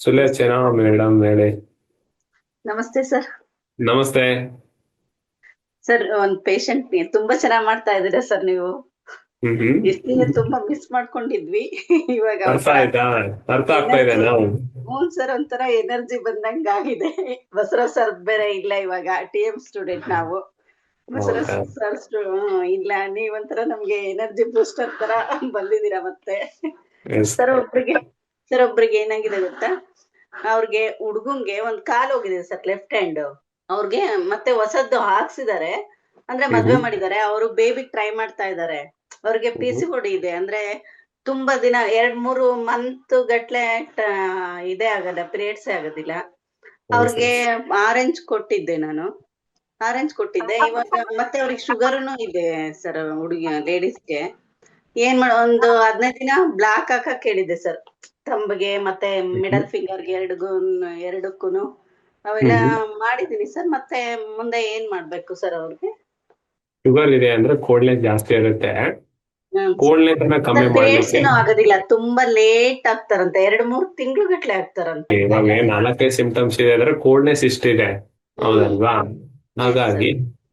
Sulochana madam ಹೇಳಿ. ನಮಸ್ತೆ sir. ನಮಸ್ತೆ. ಸರ್ ಒಂದ್ ಪೇಷಂಟ್ ತುಂಬಾ ಚೆನ್ನಾಗ್ ಮಾಡ್ತಾ ಇದೀರಾ ಸರ್ ನೀವು. ಹ್ಮ್. ಎಷ್ಟ್ ದಿನ ತುಂಬಾ ಮಿಸ್ ಮಾಡ್ಕೊಂಡಿದ್ವಿ. ಇವಾಗ ಅರ್ಥ ಒಂಥರ ಆಯ್ತಾ? ಅರ್ಥ ಆಗ್ತಾ ಇದೆ ಎನರ್ಜಿ. ನಾವು. ಹ್ಞೂ ಸರ್, ಒಂಥರ ಎನರ್ಜಿ ಬಂದಂಗ ಆಗಿದೆ. ಬಸವರಾಜ್ ಸರ್ ಬೇರೆ ಇಲ್ಲ ಇವಾಗ, TM ಸ್ಟೂಡೆಂಟ್ ನಾವು. ಬಸವರಾಜ್ ಹೌದಾ? ಸರ್ ಇಲ್ಲ, ನೀವೊಂಥರ ನಮ್ಗೆ ಎನರ್ಜಿ ಬೂಸ್ಟರ್ ತರ ಬಂದಿದ್ದೀರಾ ಮತ್ತೆ. ಎಸ್. ಸರ್ ಒಬ್ರಿಗೆ ಏನಾಗಿದೆ ಗೊತ್ತಾ, ಅವ್ರಿಗೆ ಹುಡ್ಗಂಗೆ ಒಂದ್ ಕಾಲ್ ಹೋಗಿದೆ ಸರ್, ಲೆಫ್ಟ್ ಹ್ಯಾಂಡ್. ಅವ್ರಿಗೆ ಮತ್ತೆ ಹೊಸದ್ದು ಹಾಕ್ಸಿದಾರೆ, ಅಂದ್ರೆ ಮದ್ವೆ ಹ್ಮ್. ಮಾಡಿದ್ದಾರೆ. ಅವರು ಬೇಬಿ ಟ್ರೈ ಮಾಡ್ತಾ ಇದ್ದಾರೆ. ಅವ್ರಿಗೆ PCOD ಇದೆ, ಅಂದ್ರೆ ತುಂಬಾ ದಿನ 2-3 ಮಂತ್ ಗಟ್ಲೆ ಇದೇ ಆಗಲ್ಲ, ಪೀರಿಯಡ್ಸೇ ಆಗೋದಿಲ್ಲ. ಎಸ್ ಅವ್ರಿಗೆ ಎಸ್. ಆರೆಂಜ್ ಕೊಟ್ಟಿದ್ದೆ ನಾನು. ಆರೆಂಜ್ ಕೊಟ್ಟಿದ್ದೆ. ಇವಾಗ ಮತ್ತೆ ಅವ್ರಿಗೆ ಶುಗರ್ನು ಇದೆ ಸರ್, ಹುಡುಗಿ ಲೇಡೀಸ್ಗೆ. ಏನ್ ಮಾಡ, ಒಂದು 15 ದಿನ ಬ್ಲಾಕ್ ಹಾಕಕ್ ಹೇಳಿದ್ದೆ ಸರ್, ತಂಬ್ಗೆ ಮತ್ತೆ ಮಿಡಲ್ ಫಿಂಗರ್ಗೆ ಎರಡಕ್ಕೂನು. ಅವೆಲ್ಲ ಹ್ಮ್. ಮಾಡಿದೀನಿ ಸರ್. ಮತ್ತೆ ಮುಂದೆ ಏನ್ ಮಾಡ್ಬೇಕು ಸರ್ ಅವ್ರಿಗೆ? ಶುಗರ್ ಇದೆ ಅಂದ್ರೆ ಕೋಲ್ಡ್ನೆಸ್ ಜಾಸ್ತಿ ಇರುತ್ತೆ. ಕೋಲ್ಡ್ನೆಸ್ ನ ಕಮ್ಮಿ ಸರ್ ಮಾಡ್ಲಿಕ್ಕೆ ಪೀರಿಯಡ್ಸ್ನು ಆಗೋದಿಲ್ಲ, ತುಂಬಾ ಲೇಟ್ ಆಗ್ತಾರಂತೆ, 2-3 ತಿಂಗಳು ಗಟ್ಲೆ ಆಗ್ತಾರಂತೆ. ಇವಾಗ 4-5 ಸಿಂಪ್ಟಮ್ಸ್ ಇದೆ ಅಂದ್ರೆ ಕೋಲ್ಡ್ನೆಸ್ ಇಷ್ಟಿದೆ. ಹ್ಮ್. ಹೌದಲ್ವಾ? Yes sir. ಹಾಗಾಗಿ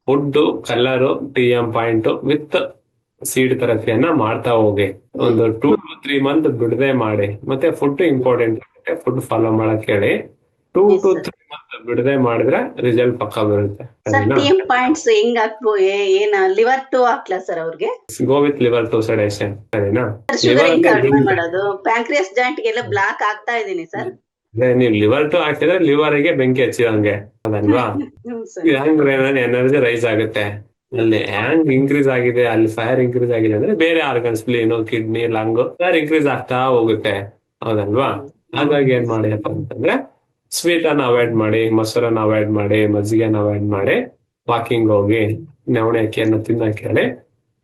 food, colour, TM point with seed ಥೆರಪಿಯನ್ನ ಮಾಡ್ತಾ ಹೋಗಿ. ಹ್ಮ್. ಒಂದು 2 to 3 ಮಂತ್ ಬಿಡದೆ ಮಾಡಿ. ಮತ್ತೆ ಫುಡ್ ಇಂಪಾರ್ಟೆಂಟ್ ಆಗುತ್ತೆ, ಫುಡ್ ಫಾಲೋ ಮಾಡಕ್ ಹೇಳಿ. Two yes two sir. Three month ಬಿಡದೆ ಮಾಡಿದ್ರೆ ರಿಸಲ್ಟ್ ಪಕ್ಕ ಬರುತ್ತೆ. ಸರ್ ಸರಿನಾ? TM ಪಾಯಿಂಟ್ಸ್ ಹೆಂಗ್ ಹಾಕ್ಬೋ, ಏನ ಲಿವರ್ ಟು ಹಾಕ್ಲಾ ಸರ್ ಅವ್ರಿಗೆ? Go with liver to sedation. ಸರಿನಾ? ಸರ್ ಶುಗರ್ ಲಿವರ್ ಹೆಂಗ್ ಅಂದ್ರೆ ಕಡಿಮೆ ಮಾಡೋದು? ಪ್ಯಾಂಕ್ರಿಯಾಸ್ ಜಾಯಿಂಟ್ ಗೆಲ್ಲ ಬ್ಲಾಕ್ ಆಗ್ತಾ ಇದೀನಿ ಸರ್. ನೀವು ಲಿವರ್ ಟು ಹಾಕಿದ್ರೆ ಲಿವರ್ಗೆ ಬೆಂಕಿ ಹಚ್ಚಿದಂಗೆ. ಹೌದಲ್ವಾ? ಹ್ಮ್ ಸರ್. ಹ್ಯಾಂಗ್ ಎನರ್ಜಿ ರೈಸ್ ಆಗುತ್ತೆ. ಅಲ್ಲಿ ಹ್ಯಾಂಗ್ ಇನ್ಕ್ರೀಸ್ ಆಗಿದೆ, ಅಲ್ಲಿ ಫೈರ್ ಇನ್ಕ್ರೀಸ್ ಆಗಿದೆ ಅಂದ್ರೆ ಬೇರೆ organ, spleen, kidney, lung fire increase ಆಗ್ತಾ ಹೋಗುತ್ತೆ. ಹೌದಲ್ವಾ? ಹ್ಮ್. ಹಾಗಾಗಿ ಏನ್ ಮಾಡಿಯಪ್ಪ ಅಂತಂದ್ರೆ ಸ್ವೀಟ್ ಅನ್ನ ಅವಾಯ್ಡ್ ಮಾಡಿ, ಮೊಸರನ್ನ ಅವಾಯ್ಡ್ ಮಾಡಿ, ಮಜ್ಜಿಗೆನ ಅವಾಯ್ಡ್ ಮಾಡಿ, ವಾಕಿಂಗ್ ಹೋಗಿ, ನವಣೆ ಅಕ್ಕಿಯನ್ನು ತಿನ್ನಕ್ಕೆ ಹೇಳಿ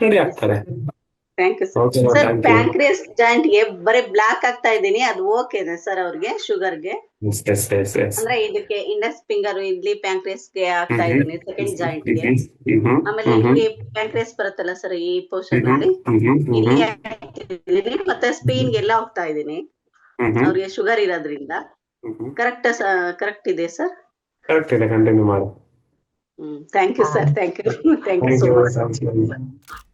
ರೆಡಿ ಎಸ್ ಆಗ್ತಾರೆ. Sir. Thank you sir. Okay, sir thank you. Pancreas ಜಾಯಿಂಟ್ಗೆ ಬರೀ ಬ್ಲಾಕ್ ಆಗ್ತಾ ಇದೀನಿ, ಅದು ಓಕೆನಾ ಸರ್ ಅವ್ರಿಗೆ ಶುಗರ್ಗೆ? Yes yes yes yes. ಅಂದ್ರೆ ಇದಕ್ಕೆ ಇಂಡೆಕ್ಸ್ ಫಿಂಗರ್ ಇಲ್ಲಿ ಪ್ಯಾಂಕ್ರಿಯಾಸ್ಗೆ ಆಗ್ತಾ ಹ್ಮ್ ಇದೀನಿ, ಸೆಕೆಂಡ್ ಜಾಯಿಂಟ್ಗೆ. ಹ್ಮ್ ಹ್ಮ್ ಆಮೇಲೆ ಹ್ಮ್ ಇಲ್ಲಿ ಪ್ಯಾಂಕ್ರಿಯಾಸ್ ಬರುತ್ತಲ್ಲ ಸರ್, ಈ ಪೋರ್ಷನ್ ಹ್ಮ್ ಅಲ್ಲಿ ಹ್ಮ್ ಹ್ಮ್ ಇಲ್ಲಿ ಹ್ಮ್ ಹಾಕ್ತಿದೀನಿ, ಮತ್ತೆ ಸ್ಪೀನ್ಗೆಲ್ಲ ಹೋಗ್ತಾ ಇದೀನಿ. ಹ್ಮ್ ಅವ್ರಿಗೆ ಶುಗರ್ ಇರೋದ್ರಿಂದ ಹ್ಮ್. ಕರೆಕ್ಟ್ ಇದೆ ಸರ್. ಕರೆಕ್ಟ್ ಇದೆ, ಕಂಟಿನ್ಯೂ ಮಾಡಿ. Thank you sir, thank you. Thank you thank so you, much. Thank you.